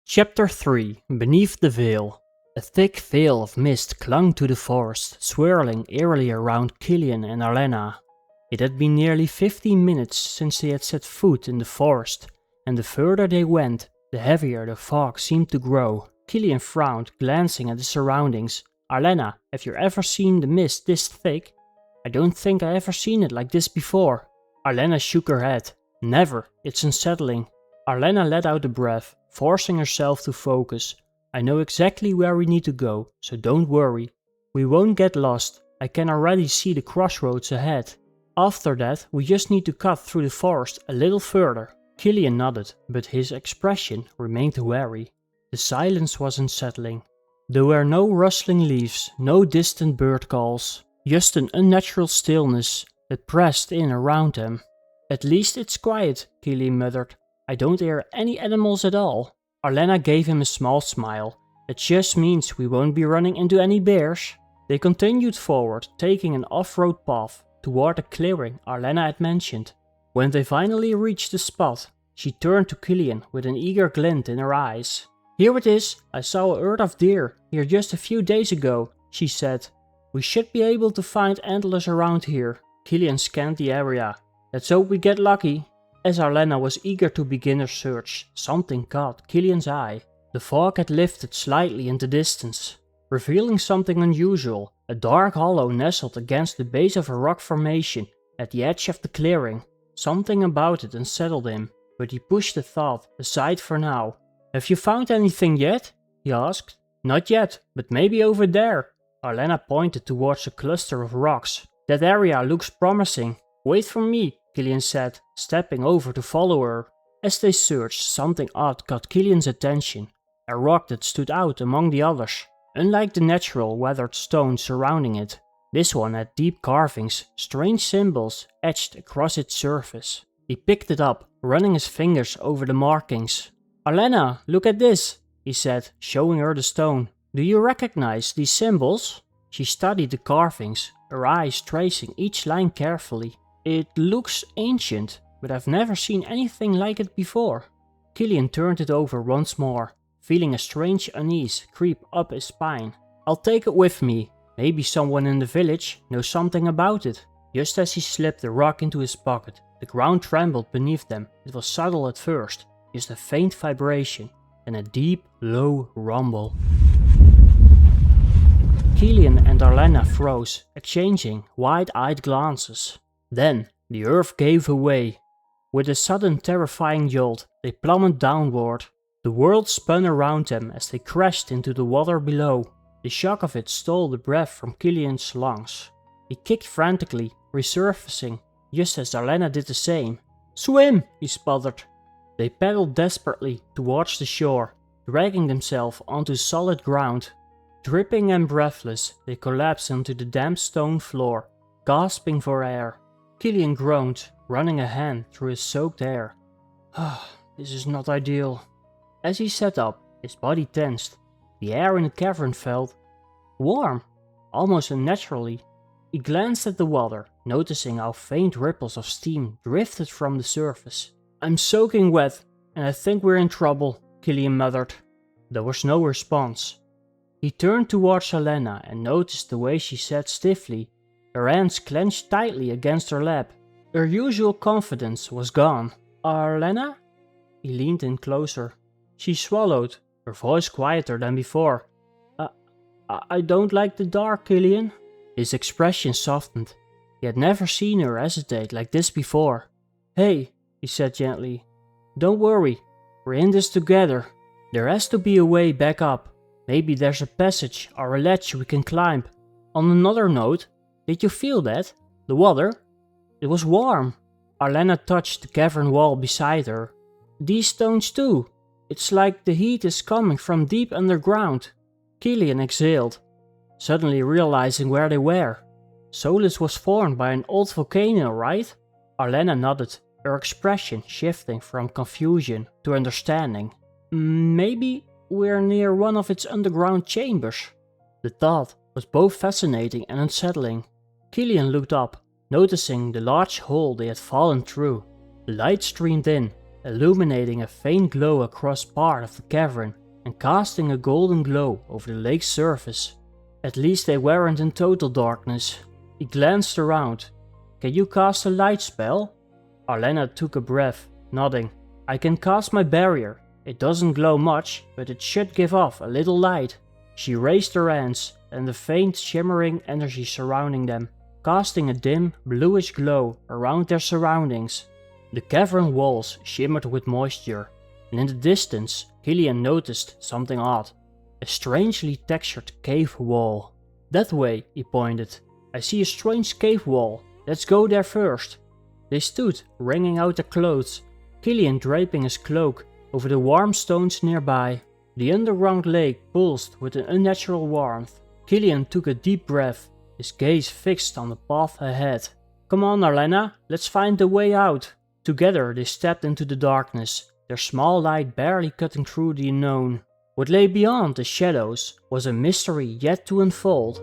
Chapter 3 Beneath the Veil. A thick veil of mist clung to the forest, swirling eerily around Caelion and Arlenna. It had been nearly 15 minutes since they had set foot in the forest, and the further they went, the heavier the fog seemed to grow. Caelion frowned, glancing at the surroundings. "Arlenna, have you ever seen the mist this thick?" "I don't think I ever seen it like this before." Arlenna shook her head. "Never, it's unsettling." Arlenna let out a breath, forcing herself to focus. "I know exactly where we need to go, so don't worry. We won't get lost. I can already see the crossroads ahead. After that, we just need to cut through the forest a little further." Caelion nodded, but his expression remained wary. The silence was unsettling. There were no rustling leaves, no distant bird calls, just an unnatural stillness that pressed in around them. "At least it's quiet," Caelion muttered. "I don't hear any animals at all." Arlenna gave him a small smile. "That just means we won't be running into any bears." They continued forward, taking an off-road path toward the clearing Arlenna had mentioned. When they finally reached the spot, she turned to Caelion with an eager glint in her eyes. "Here it is. I saw a herd of deer here just a few days ago," she said. "We should be able to find antlers around here." Caelion scanned the area. "Let's hope we get lucky." As Arlenna was eager to begin her search, something caught Caelion's eye. The fog had lifted slightly in the distance, revealing something unusual. A dark hollow nestled against the base of a rock formation at the edge of the clearing. Something about it unsettled him, but he pushed the thought aside for now. "Have you found anything yet?" he asked. "Not yet, but maybe over there." Arlenna pointed towards a cluster of rocks. "That area looks promising." "Wait for me," Caelion said, stepping over to follow her. As they searched, something odd caught Caelion's attention. A rock that stood out among the others. Unlike the natural weathered stone surrounding it, this one had deep carvings, strange symbols etched across its surface. He picked it up, running his fingers over the markings. "Arlenna, look at this," he said, showing her the stone. "Do you recognize these symbols?" She studied the carvings, her eyes tracing each line carefully. "It looks ancient, but I've never seen anything like it before." Caelion turned it over once more, feeling a strange unease creep up his spine. "I'll take it with me. Maybe someone in the village knows something about it." Just as he slipped the rock into his pocket, the ground trembled beneath them. It was subtle at first, just a faint vibration, and a deep, low rumble. Caelion and Arlenna froze, exchanging wide-eyed glances. Then the earth gave away. With a sudden terrifying jolt, they plummeted downward. The world spun around them as they crashed into the water below. The shock of it stole the breath from Caelion's lungs. He kicked frantically, resurfacing, just as Arlenna did the same. "Swim!" he sputtered. They paddled desperately towards the shore, dragging themselves onto solid ground. Dripping and breathless, they collapsed onto the damp stone floor, gasping for air. Caelion groaned, running a hand through his soaked hair. This is not ideal." As he sat up, his body tensed. The air in the cavern felt warm, almost unnaturally. He glanced at the water, noticing how faint ripples of steam drifted from the surface. "I'm soaking wet, and I think we're in trouble," Caelion muttered. There was no response. He turned towards Arlenna and noticed the way she sat stiffly, her hands clenched tightly against her lap. Her usual confidence was gone. "Arlenna?" He leaned in closer. She swallowed, her voice quieter than before. I don't like the dark, Caelion." His expression softened. He had never seen her hesitate like this before. "Hey," he said gently. "Don't worry, we're in this together. There has to be a way back up. Maybe there's a passage or a ledge we can climb. On another note, did you feel that? The water? It was warm." Arlenna touched the cavern wall beside her. "These stones too. It's like the heat is coming from deep underground." Caelion exhaled, suddenly realizing where they were. Solus was formed by an old volcano, right? Arlenna nodded, her expression shifting from confusion to understanding. "Maybe we're near one of its underground chambers." The thought was both fascinating and unsettling. Caelion looked up, noticing the large hole they had fallen through. The light streamed in, illuminating a faint glow across part of the cavern and casting a golden glow over the lake's surface. At least they weren't in total darkness. He glanced around. "Can you cast a light spell?" Arlenna took a breath, nodding. "I can cast my barrier. It doesn't glow much, but it should give off a little light." She raised her hands, and the faint shimmering energy surrounding them, casting a dim, bluish glow around their surroundings. The cavern walls shimmered with moisture, and in the distance, Caelion noticed something odd. A strangely textured cave wall. "That way," he pointed. "I see a strange cave wall. Let's go there first." They stood, wringing out their clothes, Caelion draping his cloak over the warm stones nearby. The underground lake pulsed with an unnatural warmth. Caelion took a deep breath, his gaze fixed on the path ahead. "Come on, Arlenna, let's find the way out." Together they stepped into the darkness, their small light barely cutting through the unknown. What lay beyond the shadows was a mystery yet to unfold.